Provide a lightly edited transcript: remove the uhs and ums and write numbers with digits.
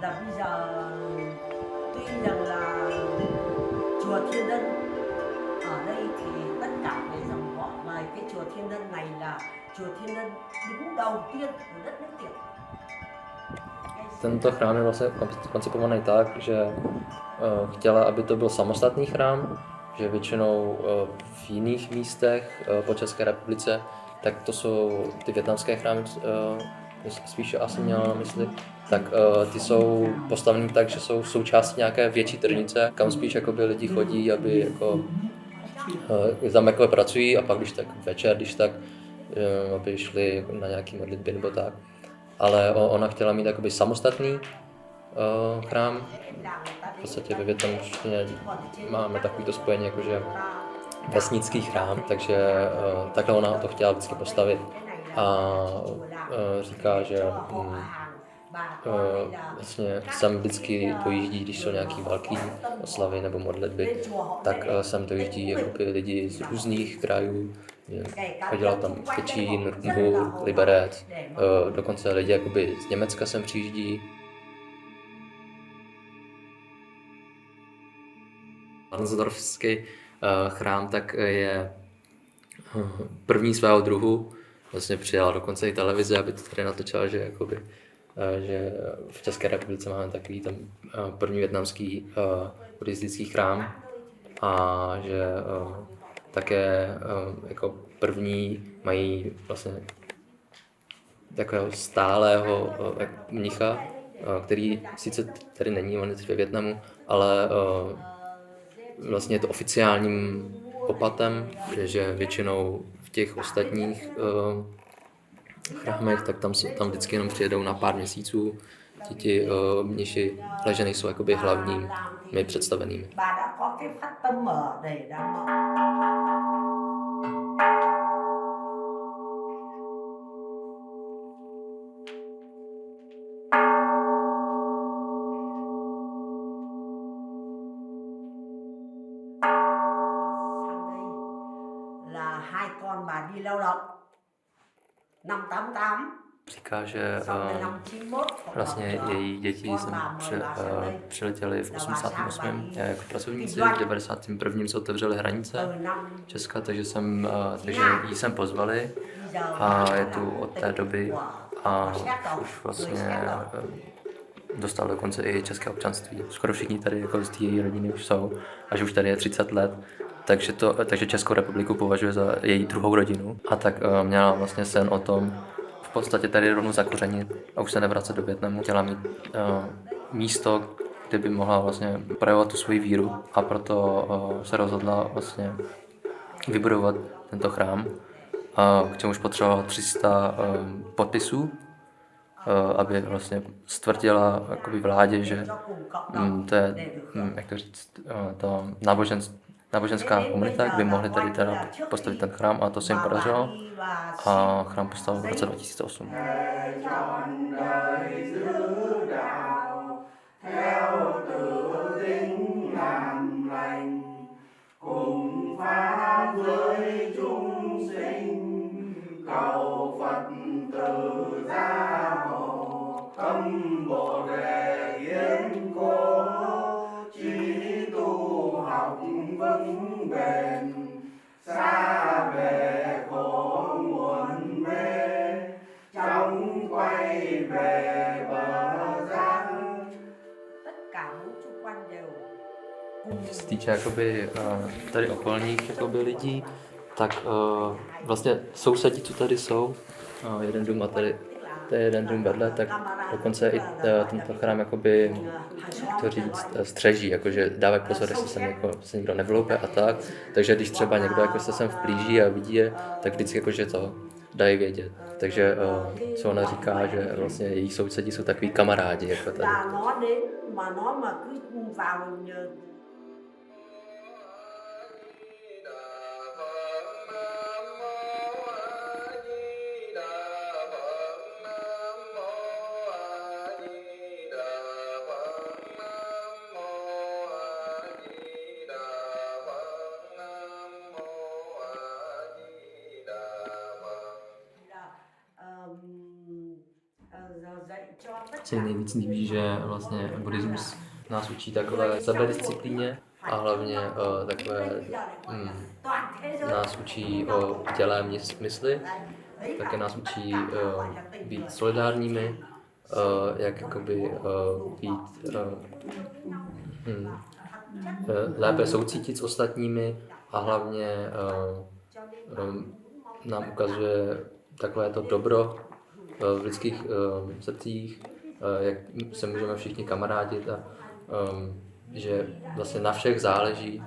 là bây giờ tuy rằng là chùa Thiên Ân ở đây thì tất cả cái dòng họ về cái chùa Thiên Ân này là chùa Thiên Ân đứng đầu tiên của đất nước Việt. Tento chrám je vlastně koncipovaný tak, že chtěla, aby to byl samostatný chrám, že většinou v jiných místech po České republice, tak to jsou ty vietnamské chrámy, spíše asi měla na mysli, tak ty jsou postaveny tak, že jsou součástí nějaké větší tržnice, kam spíš jakoby lidi chodí, aby jako tam jako pracují a pak když tak večer, když tak, aby šli na nějaký modlitby nebo tak. Ale ona chtěla mít jakoby samostatný chrám. V podstatě ve vietnamštině máme takovýto spojení, jakože vesnický chrám, takže takhle ona to chtěla vždycky postavit. A říká, že vlastně sem vždycky dojíždí, když jsou nějaký velký oslavy nebo modlitby, tak sem dojíždí jakoby lidi z různých krajů. Chodila tam Těčín, Rumburk, Liberec, dokonce lidi jakoby z Německa sem přijíždí. Varnsdorfský chrám tak je první svého druhu. Vlastně přijala dokonce i televize, aby to tady natočila, že, jakoby, že v České republice máme takový ten první vietnamský buddhistický chrám a že také jako první mají vlastně takového stálého mnicha, který sice tady není, on je ve Vietnamu, ale vlastně je to oficiálním opatem, že většinou v těch ostatních chrámech, tak tam vždycky jenom přijedou na pár měsíců. Ti mniši, ale že nejsou jakoby hlavními představenými. Hai con bà đi lao động năm 88. Říká, že vlastně její děti přiletěly v 88. jako pracovníci, v 91. se otevřely hranice Česka, takže jí sem pozvali a je tu od té doby a už vlastně dostal dokonce i české občanství. Skoro všichni tady jako z té její rodiny už jsou a že už tady je 30 let. Takže Českou republiku považuje za její druhou rodinu a tak měla vlastně sen o tom v podstatě tady rovnou zakořenit a už se nevracet do Vietnamu. Chtěla mít místo, kde by mohla vlastně projevovat tu svoji víru a proto se rozhodla vlastně vybudovat tento chrám, k čemuž potřebovala 300 podpisů, aby vlastně stvrdila jakoby vládě, že to je, jak to říct, to náboženská komunita, by mohli tady teda postavit ten chrám a to se jim podařilo a chrám postavil v roce 2008. Co se týče jakoby, tady okolních jakoby, lidí, tak vlastně sousedí, co tady jsou, jeden dům a tady to je jeden dům vedle, tak dokonce i tento chrám jakoby, to říct, střeží, jakože dávají pozor, jestli se nikdo nevloupe a tak, takže když třeba někdo jako se sem vplíží a vidí je, tak vždycky jakože to dají vědět. Takže co ona říká, že vlastně její sousedí jsou takový kamarádi jako tady. se mi nejvíc líbí, že vlastně buddhismus nás učí takové sebedisciplíně a hlavně takové nás učí o dělé mysli, také nás učí být solidárními, jak jakoby být lépe soucítit s ostatními a hlavně nám ukazuje takové to dobro v lidských srdcích, jak se můžeme všichni kamarádit a že vlastně na všech záleží